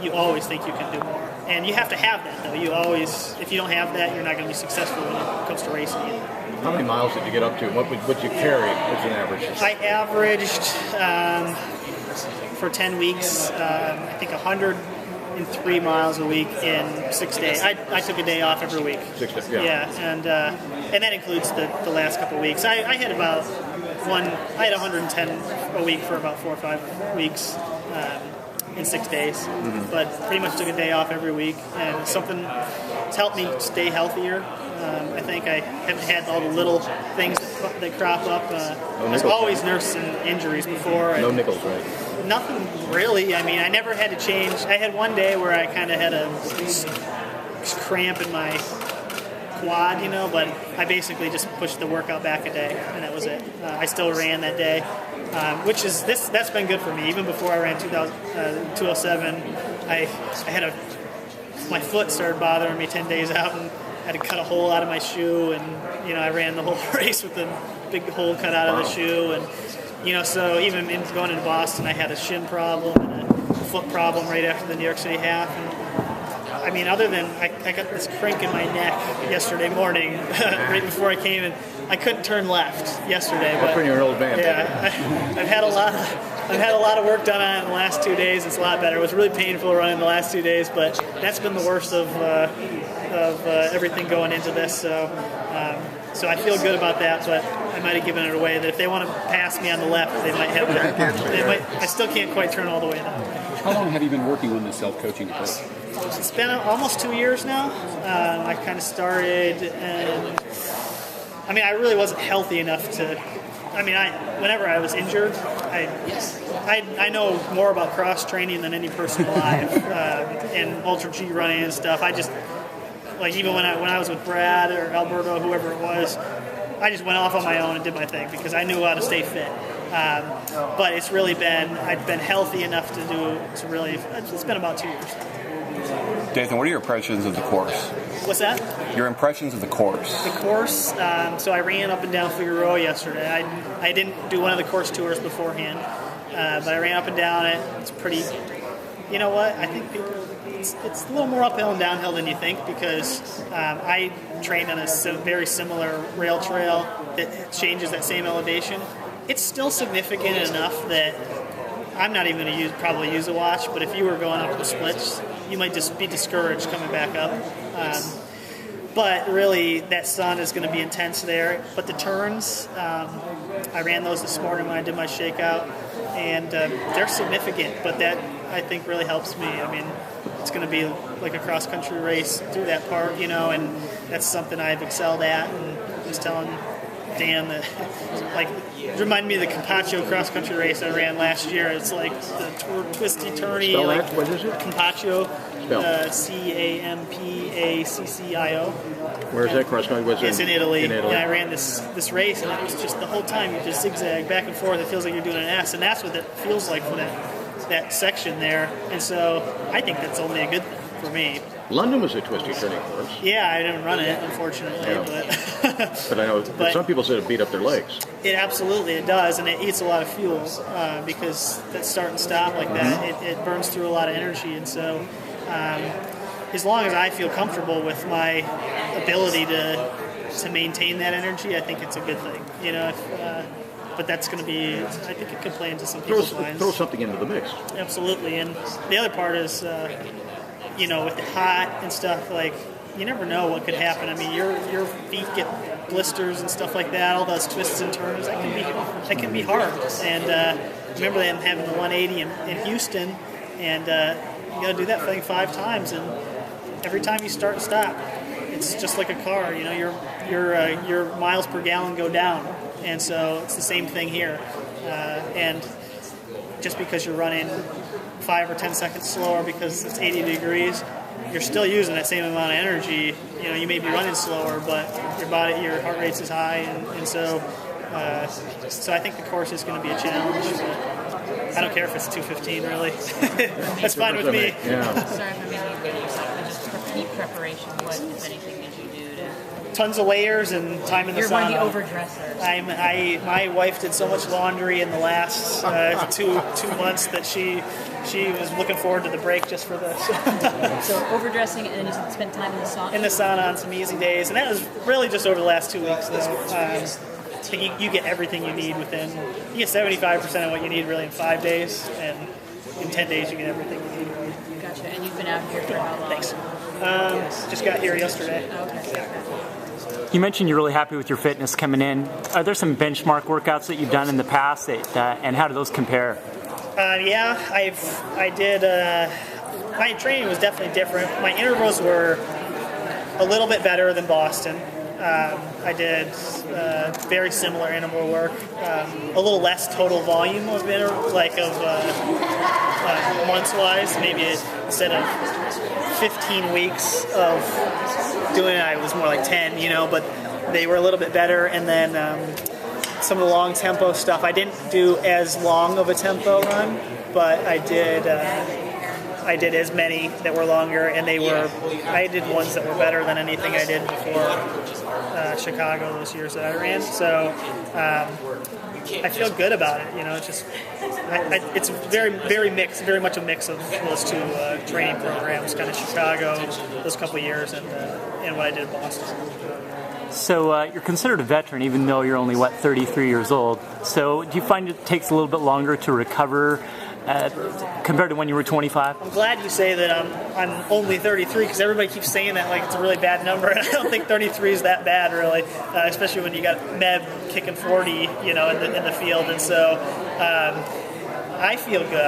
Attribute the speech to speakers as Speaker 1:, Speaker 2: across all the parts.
Speaker 1: you always think you can do more. And you have to have that, though. You always, if you don't have that, you're not going to be successful when it comes to racing either.
Speaker 2: How many miles did you get up to? What would you carry as an average?
Speaker 1: I averaged, for 10 weeks, I think 103 miles a week in 6 days. I took a day off every week.
Speaker 2: 6 days, yeah.
Speaker 1: Yeah, and that includes the last couple of weeks. I had about I had 110 a week for about 4 or 5 weeks in 6 days, but pretty much took a day off every week, and something that's helped me stay healthier. I think I haven't had all the little things that crop up. I was always nursing injuries before.
Speaker 2: No nickels, right?
Speaker 1: Nothing really. I mean, I never had to change. I had one day where I kind of had a cramp in my quad, but I basically just pushed the workout back a day, and that was it. I still ran that day, which is that's been good for me. Even before I ran 207, I had my foot started bothering me 10 days out, and I had to cut a hole out of my shoe, and I ran the whole race with a big hole cut out of the shoe, and so even going into Boston, I had a shin problem and a foot problem right after the New York City half. And I mean, other than I got this crank in my neck yesterday morning, right before I came in, I couldn't turn left yesterday.
Speaker 2: That's when you're an old man.
Speaker 1: Yeah, I've had a lot of work done on it in the last 2 days. It's a lot better. It was really painful running the last 2 days, but that's been the worst of everything going into this. So I feel good about that, but I might have given it away. That if they want to pass me on the left, they might have. I still can't quite turn all the way down.
Speaker 3: How long have you been working on this self-coaching approach?
Speaker 1: It's been almost 2 years now. I kind of started, and I really wasn't healthy enough to. Whenever I was injured, I know more about cross training than any person alive, and ultra G running and stuff. I just even when I was with Brad or Alberto, whoever it was, I just went off on my own and did my thing because I knew how to stay fit. But it's really I've been healthy enough to really. It's been about 2 years.
Speaker 3: Dathan, what are your impressions of the course?
Speaker 1: What's that?
Speaker 3: Your impressions of the course.
Speaker 1: The course, so I ran up and down Figueroa yesterday. I didn't do one of the course tours beforehand, but I ran up and down it. It's pretty, you know what? I think it's a little more uphill and downhill than you think because I trained on a very similar rail trail that changes that same elevation. It's still significant enough that I'm not even going to probably use a watch, but if you were going up the splits, you might just be discouraged coming back up. But really, that sun is going to be intense there. But the turns, I ran those this morning when I did my shakeout, and they're significant, but that, I think, really helps me. It's going to be like a cross-country race through that part, and that's something I've excelled at, and I was telling Dan that, it reminded me of the Campaccio cross-country race I ran last year. It's like the twisty, turny,
Speaker 2: what is it?
Speaker 1: Campaccio, Campaccio.
Speaker 2: Where's that cross-country?
Speaker 1: It's in Italy. And I ran this race, and it was just the whole time you just zigzag back and forth. It feels like you're doing an S, and that's what it feels like for that section there. And so I think that's only a good thing for me.
Speaker 2: London was a twisty turning course.
Speaker 1: Yeah, I didn't run it, unfortunately.
Speaker 2: Yeah. But I know some people said it beat up their legs.
Speaker 1: It absolutely does, and it eats a lot of fuel because that start and stop like that, it burns through a lot of energy. And so as long as I feel comfortable with my ability to maintain that energy, I think it's a good thing. But that's going to be, I think it could play into some people's minds.
Speaker 2: Throw something into the mix.
Speaker 1: Absolutely. And the other part is, with the hot and stuff, you never know what could happen. Your feet get blisters and stuff like that, all those twists and turns, that can be hard. And remember them having the 180 in Houston, and you got to do that thing 5 times, and every time you start and stop, it's just like a car. Your miles per gallon go down, and so it's the same thing here. And just because you're running 5 or 10 seconds slower because it's 80 degrees, you're still using that same amount of energy. You may be running slower, but your heart rate is high, and so I think the course is going to be a challenge. I don't care if it's 2:15, really. That's fine with me.
Speaker 2: Yeah.
Speaker 4: Sorry for making you read yourself, but just for heat preparation, what, if anything, did you do to...
Speaker 1: Tons of layers and time in the sauna.
Speaker 4: You're one of the overdressers.
Speaker 1: My wife did so much laundry in the last 2 months that she she was looking forward to the break just for this.
Speaker 4: So overdressing, and then you spent time in the sauna.
Speaker 1: In the sauna on some easy days, and that was really just over the last 2 weeks. So you get everything you need within. You get 75% of what you need really in 5 days, and in 10 days you get everything you need.
Speaker 4: Gotcha. And you've been out here for how long?
Speaker 1: Thanks. Just got here yesterday.
Speaker 4: Okay.
Speaker 5: You mentioned you're really happy with your fitness coming in. Are there some benchmark workouts that you've done in the past, and how do those compare?
Speaker 1: Yeah, I did. My training was definitely different. My intervals were a little bit better than Boston. I did very similar interval work, a little less total volume of months-wise. Maybe instead of 15 weeks of doing it, I was more like 10, but they were a little bit better. And then some of the long tempo stuff, I didn't do as long of a tempo run, but I did as many that were longer, and I did ones that were better than anything I did before Chicago those years that I ran. So I feel good about it. It's just it's very mixed, very much a mix of those two training programs, kind of Chicago those couple of years and what I did in Boston.
Speaker 5: So you're considered a veteran, even though you're only 33 years old. So do you find it takes a little bit longer to recover compared to when you were 25?
Speaker 1: I'm glad you say that I'm only 33, because everybody keeps saying that like it's a really bad number, and I don't think 33 is that bad really, especially when you got Meb kicking 40, in the field. And so I feel good.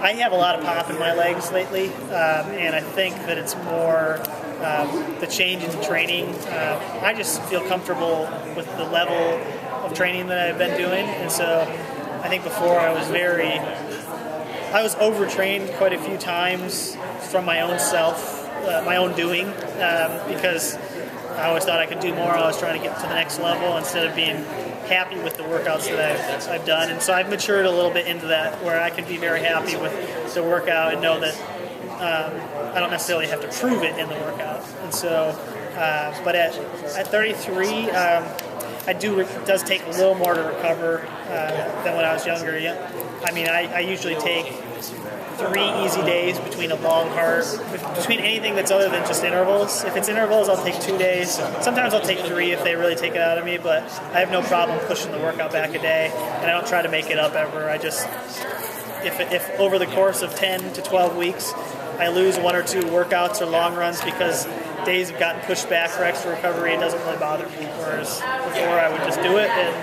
Speaker 1: I have a lot of pop in my legs lately, and I think that it's more the change in training. I just feel comfortable with the level of training that I've been doing, and so I think before I was overtrained quite a few times from my own self, my own doing, because I always thought I could do more. I was trying to get to the next level instead of being happy with the workouts that I've done. And so I've matured a little bit into that, where I can be very happy with the workout and know that I don't necessarily have to prove it in the workout. And so, but at 33, it does take a little more to recover than when I was younger. Yeah. I mean, I usually take 3 easy days between between anything that's other than just intervals. If it's intervals, I'll take 2 days. Sometimes I'll take 3 if they really take it out of me, but I have no problem pushing the workout back a day, and I don't try to make it up ever. I just, if over the course of 10 to 12 weeks, I lose 1 or 2 workouts or long runs because days have gotten pushed back for extra recovery, it doesn't really bother me. Whereas before, I would just do it, and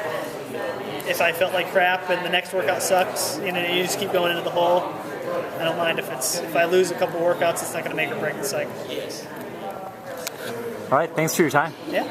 Speaker 1: if I felt like crap and the next workout sucks, you just keep going into the hole. I don't mind if I lose a couple workouts, it's not going to make or break the cycle.
Speaker 5: All right, thanks for your time.
Speaker 1: Yeah.